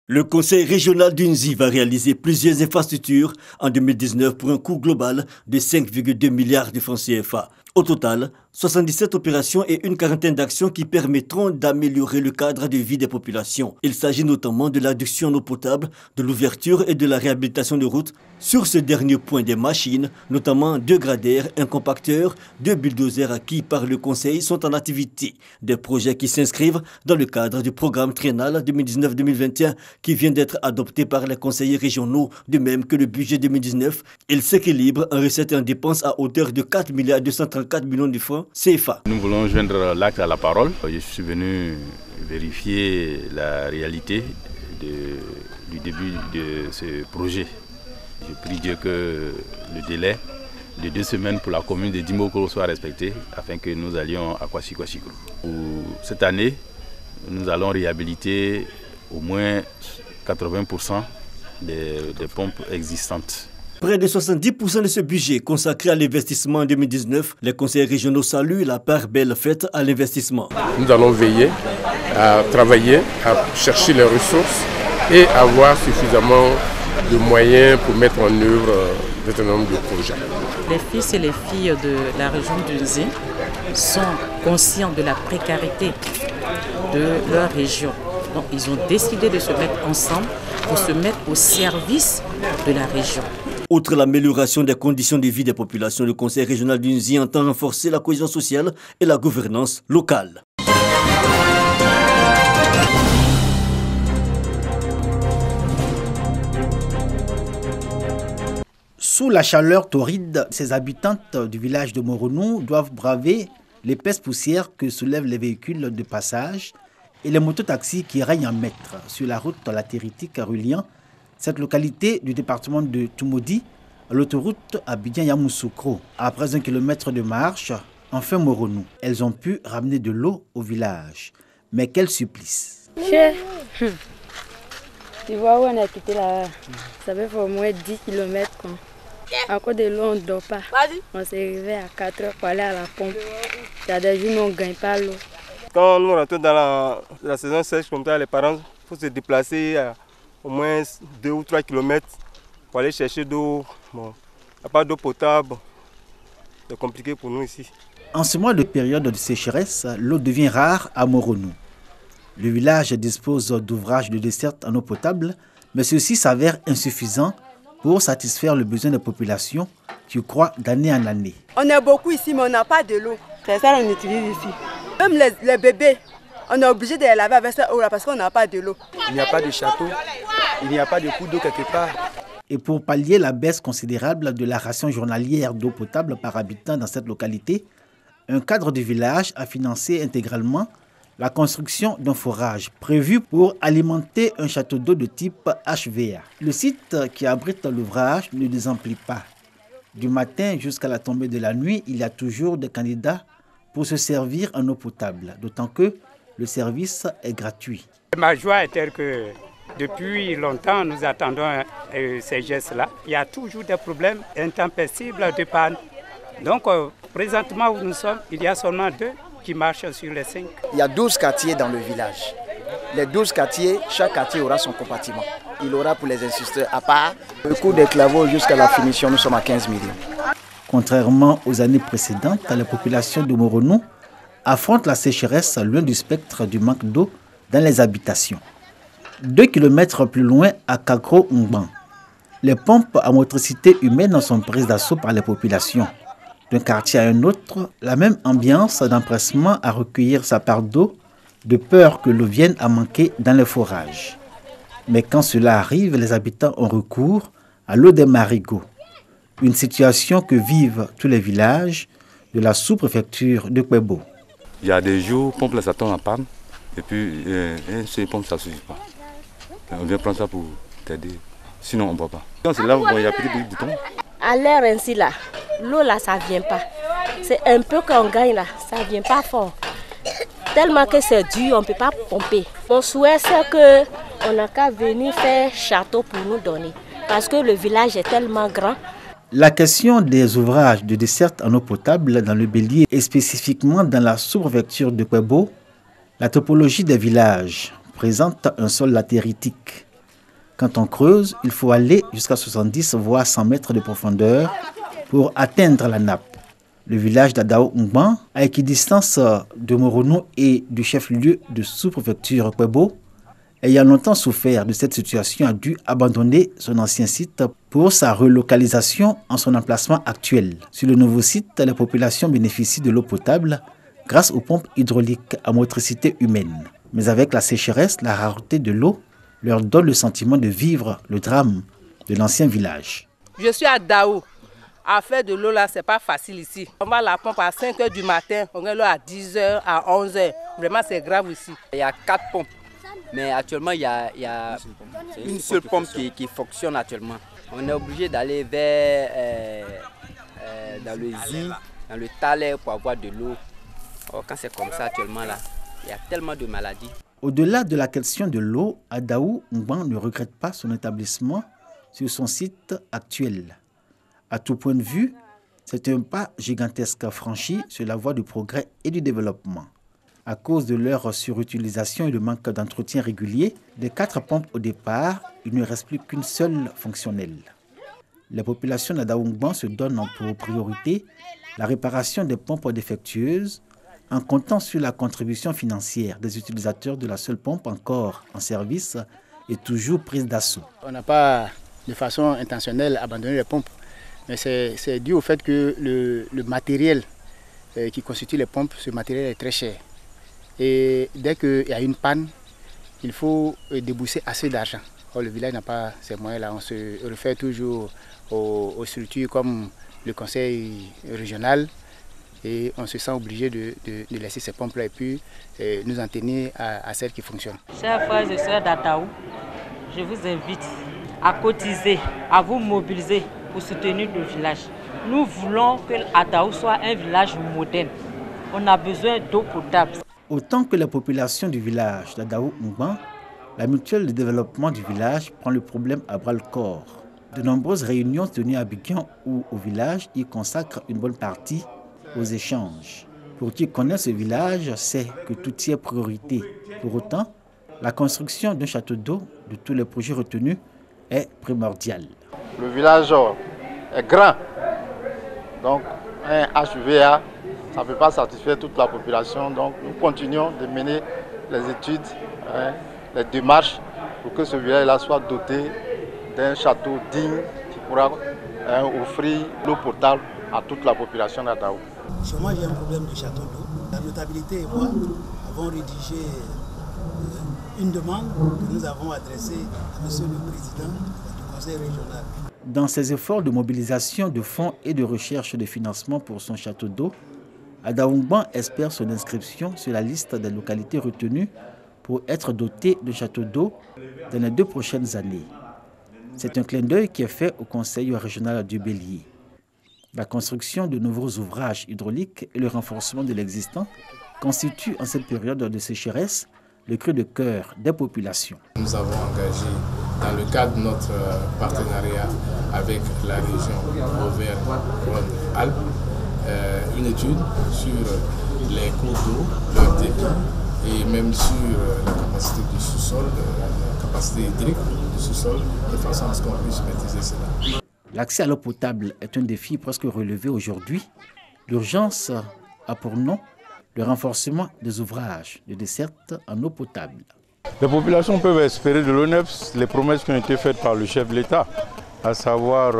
Le conseil régional d'Unzi va réaliser plusieurs infrastructures en 2019 pour un coût global de 5,2 milliards de francs CFA. Au total, 77 opérations et une quarantaine d'actions qui permettront d'améliorer le cadre de vie des populations. Il s'agit notamment de l'adduction en eau potable, de l'ouverture et de la réhabilitation de routes. Sur ce dernier point, des machines, notamment 2 gradaires, un compacteur, 2 bulldozers acquis par le conseil sont en activité. Des projets qui s'inscrivent dans le cadre du programme triennal 2019-2021 qui vient d'être adopté par les conseillers régionaux, de même que le budget 2019. Il s'équilibre en recettes et en dépenses à hauteur de 4 234 millions de francs CFA. Nous voulons joindre l'acte à la parole. Je suis venu vérifier la réalité du début de ce projet. Je prie Dieu que le délai de 2 semaines pour la commune de Dimokoro soit respecté afin que nous allions à Kwasi-Kwasi. Cette année, nous allons réhabiliter au moins 80% des pompes existantes. Près de 70% de ce budget consacré à l'investissement en 2019, les conseillers régionaux saluent la part belle faite à l'investissement. Nous allons veiller à travailler, à chercher les ressources et avoir suffisamment de moyens pour mettre en œuvre un certain nombre de projets. Les fils et les filles de la région d'Unzi sont conscients de la précarité de leur région. Donc ils ont décidé de se mettre ensemble pour se mettre au service de la région. Outre l'amélioration des conditions de vie des populations, le conseil régional d'Unzi entend renforcer la cohésion sociale et la gouvernance locale. Sous la chaleur torride, ces habitantes du village de Moronou doivent braver l'épaisse poussière que soulèvent les véhicules de passage et les mototaxis qui règnent en maître sur la route latéritique reliant cette localité du département de Toumoudi à l'autoroute Abidjan-Yamoussoukro. Après 1 kilomètre de marche, enfin Moronou. Elles ont pu ramener de l'eau au village. Mais quel supplice! Tu vois où on a quitté là, ça fait au moins 10 km. À cause de l'eau, on ne dort pas. On s'est réveillé à 4 h pour aller à la pompe. Il y a des jours où on ne gagne pas l'eau. Quand nous rentrons dans la saison sèche, comme ça, les parents, il faut se déplacer à au moins 2 ou 3 km pour aller chercher d'eau. Bon, il n'y a pas d'eau potable. C'est compliqué pour nous ici. En ce mois de période de sécheresse, l'eau devient rare à Moronou. Le village dispose d'ouvrages de desserte en eau potable, mais ceux-ci s'avèrent insuffisants pour satisfaire le besoin des populations qui croient d'année en année. On est beaucoup ici, mais on n'a pas de l'eau. C'est ça qu'on utilise ici. Même les bébés, on est obligé de les laver avec cette eau-là parce qu'on n'a pas de l'eau. Il n'y a pas de château, il n'y a pas de coup d'eau quelque part. Et pour pallier la baisse considérable de la ration journalière d'eau potable par habitant dans cette localité, un cadre du village a financé intégralement la construction d'un forage prévu pour alimenter un château d'eau de type HVA. Le site qui abrite l'ouvrage ne désemplit pas. Du matin jusqu'à la tombée de la nuit, il y a toujours des candidats pour se servir en eau potable, d'autant que le service est gratuit. Ma joie est telle que depuis longtemps, nous attendons ces gestes-là. Il y a toujours des problèmes intempestibles de panne. Donc, présentement où nous sommes, il y a seulement 2 qui marchent sur les 5. Il y a 12 quartiers dans le village. Les 12 quartiers, chaque quartier aura son compartiment. Il aura pour les instituteurs à part. Le coût des travaux jusqu'à la finition, nous sommes à 15 millions. Contrairement aux années précédentes, la population de Moronou affronte la sécheresse loin du spectre du manque d'eau dans les habitations. 2 km plus loin, à Kakro-Ngban, les pompes à motricité humaine sont prises d'assaut par les populations. D'un quartier à un autre, la même ambiance d'empressement à recueillir sa part d'eau, de peur que l'eau vienne à manquer dans les forages. Mais quand cela arrive, les habitants ont recours à l'eau des marigots. Une situation que vivent tous les villages de la sous-préfecture de Kwebo. Il y a des jours, pompe ça tombe en panne, et puis ces pompes ça ne suffit pas. On vient prendre ça pour t'aider, sinon on ne boit pas. C'est là où il y a plus de boutons. À l'air ainsi là, l'eau là ça vient pas. C'est un peu qu'on gagne là, ça vient pas fort. Tellement que c'est dur, on ne peut pas pomper. Mon souhait c'est qu'on n'a qu'à venir faire château pour nous donner. Parce que le village est tellement grand. La question des ouvrages de desserte en eau potable dans le Bélier et spécifiquement dans la sous-préfecture de Kwebo, la topologie des villages présente un sol latéritique. Quand on creuse, il faut aller jusqu'à 70 voire 100 mètres de profondeur pour atteindre la nappe. Le village d'Adaou-Ngban, à équidistance de Moronou et du chef-lieu de sous-préfecture Kwebo, ayant longtemps souffert de cette situation, a dû abandonner son ancien site pour sa relocalisation en son emplacement actuel. Sur le nouveau site, la population bénéficie de l'eau potable grâce aux pompes hydrauliques à motricité humaine. Mais avec la sécheresse, la rareté de l'eau leur donne le sentiment de vivre le drame de l'ancien village. Je suis à Daou. À faire de l'eau là, c'est pas facile ici. On va la pompe à 5 h du matin, on a l'eau à 10 h, à 11 h. Vraiment, c'est grave ici. Il y a 4 pompes, mais actuellement, il y a une seule pompe qui fonctionne actuellement. On est obligé d'aller vers dans le Zi, dans le Thaler pour avoir de l'eau. Oh, quand c'est comme ça actuellement, là, il y a tellement de maladies. Au-delà de la question de l'eau, Adaou-Ngban ne regrette pas son établissement sur son site actuel. À tout point de vue, c'est un pas gigantesque franchi sur la voie du progrès et du développement. À cause de leur surutilisation et le manque d'entretien régulier, des 4 pompes au départ, il ne reste plus qu'une seule fonctionnelle. La population d'Adaou-Ngban se donne pour priorité la réparation des pompes défectueuses en comptant sur la contribution financière des utilisateurs de la seule pompe encore en service et toujours prise d'assaut. On n'a pas de façon intentionnelle abandonné les pompes. Mais c'est dû au fait que le matériel qui constitue les pompes, ce matériel est très cher. Et dès qu'il y a une panne, il faut débourser assez d'argent. Or, le village n'a pas ces moyens-là. On se réfère toujours aux structures comme le conseil régional et on se sent obligé de laisser ces pompes-là et puis nous en tenir à celles qui fonctionnent. Chers frères et sœurs d'Adaou, je vous invite à cotiser, à vous mobiliser pour soutenir le village. Nous voulons que Adaou soit un village moderne. On a besoin d'eau potable. Autant que la population du village d'Adaou-Ngban, la mutuelle de développement du village prend le problème à bras-le-corps. De nombreuses réunions tenues à Abidjan ou au village y consacrent une bonne partie aux échanges. Pour qui connaît ce village, sait que tout y est priorité. Pour autant, la construction d'un château d'eau de tous les projets retenus est primordiale. Le village est grand, donc un HVA, ça ne peut pas satisfaire toute la population. Donc nous continuons de mener les études, les démarches pour que ce village-là soit doté d'un château digne qui pourra offrir l'eau potable à toute la population d'Adaou. Chez moi, j'ai un problème de château d'eau. La notabilité et moi avons rédigé une demande que nous avons adressée à M. le Président du Conseil régional. Dans ses efforts de mobilisation de fonds et de recherche de financement pour son château d'eau, Adaou-Ngban espère son inscription sur la liste des localités retenues pour être doté de château d'eau dans les 2 prochaines années. C'est un clin d'œil qui est fait au Conseil régional du Bélier. La construction de nouveaux ouvrages hydrauliques et le renforcement de l'existant constituent en cette période de sécheresse le cri de cœur des populations. Nous avons engagé dans le cadre de notre partenariat avec la région Auvergne-Rhône-Alpes une étude sur les cours d'eau, leur débit et même sur la capacité du sous-sol, la capacité hydrique du sous-sol, de façon à ce qu'on puisse maîtriser cela. L'accès à l'eau potable est un défi presque relevé aujourd'hui. L'urgence a pour nom le renforcement des ouvrages de desserte en eau potable. Les populations peuvent espérer de l'ONEPS les promesses qui ont été faites par le chef de l'État, à savoir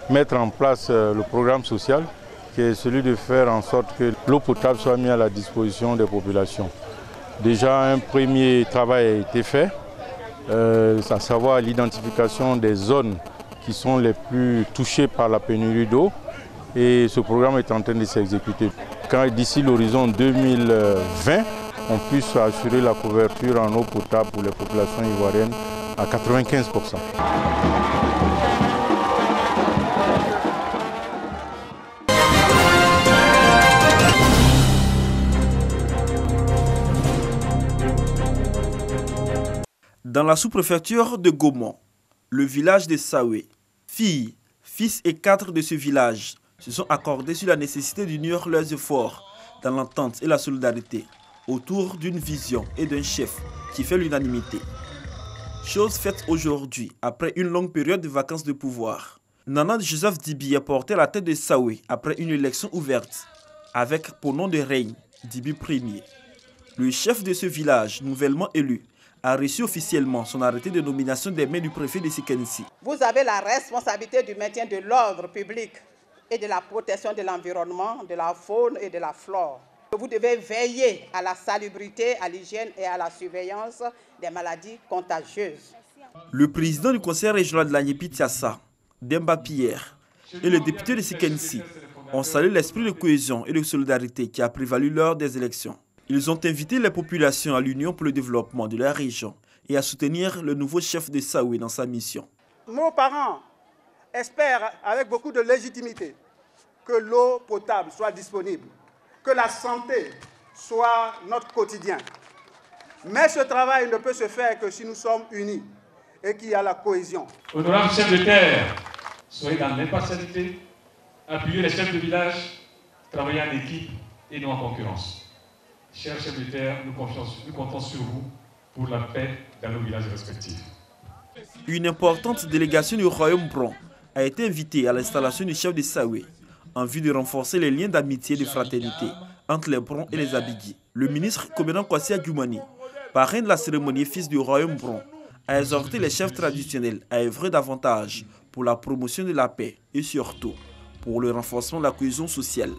mettre en place le programme social, qui est celui de faire en sorte que l'eau potable soit mise à la disposition des populations. Déjà, un premier travail a été fait, à savoir l'identification des zones qui sont les plus touchées par la pénurie d'eau, et ce programme est en train de s'exécuter. Quand d'ici l'horizon 2020, on puisse assurer la couverture en eau potable pour les populations ivoiriennes à 95%. Dans la sous-préfecture de Gaumont, le village de Saoué, filles, fils et cadres de ce village se sont accordés sur la nécessité d'unir leurs efforts dans l'entente et la solidarité autour d'une vision et d'un chef qui fait l'unanimité. Chose faite aujourd'hui, après une longue période de vacances de pouvoir. Nana Joseph Dibi est porté à la tête de Saoué après une élection ouverte, avec pour nom de règne Dibi Ier. Le chef de ce village, nouvellement élu, a reçu officiellement son arrêté de nomination des mains du préfet de Sikensi. Vous avez la responsabilité du maintien de l'ordre public et de la protection de l'environnement, de la faune et de la flore. Vous devez veiller à la salubrité, à l'hygiène et à la surveillance des maladies contagieuses. Le président du conseil régional de l'Agnépi-Tiassa, Demba Pierre, et le député de Sikensi ont salué l'esprit de cohésion et de solidarité qui a prévalu lors des élections. Ils ont invité les populations à l'Union pour le développement de la région et à soutenir le nouveau chef de Saoué dans sa mission. Nos parents espèrent avec beaucoup de légitimité que l'eau potable soit disponible, que la santé soit notre quotidien. Mais ce travail ne peut se faire que si nous sommes unis et qu'il y a la cohésion. Honorable chef de terre, soyez dans l'impartialité, appuyez les chefs de village, travaillez en équipe et non en concurrence. Chers chefs de terre, nous comptons sur vous pour la paix dans nos villages respectifs. Une importante délégation du Royaume Bron a été invitée à l'installation du chef de Saoué en vue de renforcer les liens d'amitié et de fraternité entre les Bron et les Abigui. Le ministre Komenan Kwasi Adjoumani, parrain de la cérémonie fils du Royaume Bron, a exhorté les chefs traditionnels à œuvrer davantage pour la promotion de la paix et surtout pour le renforcement de la cohésion sociale.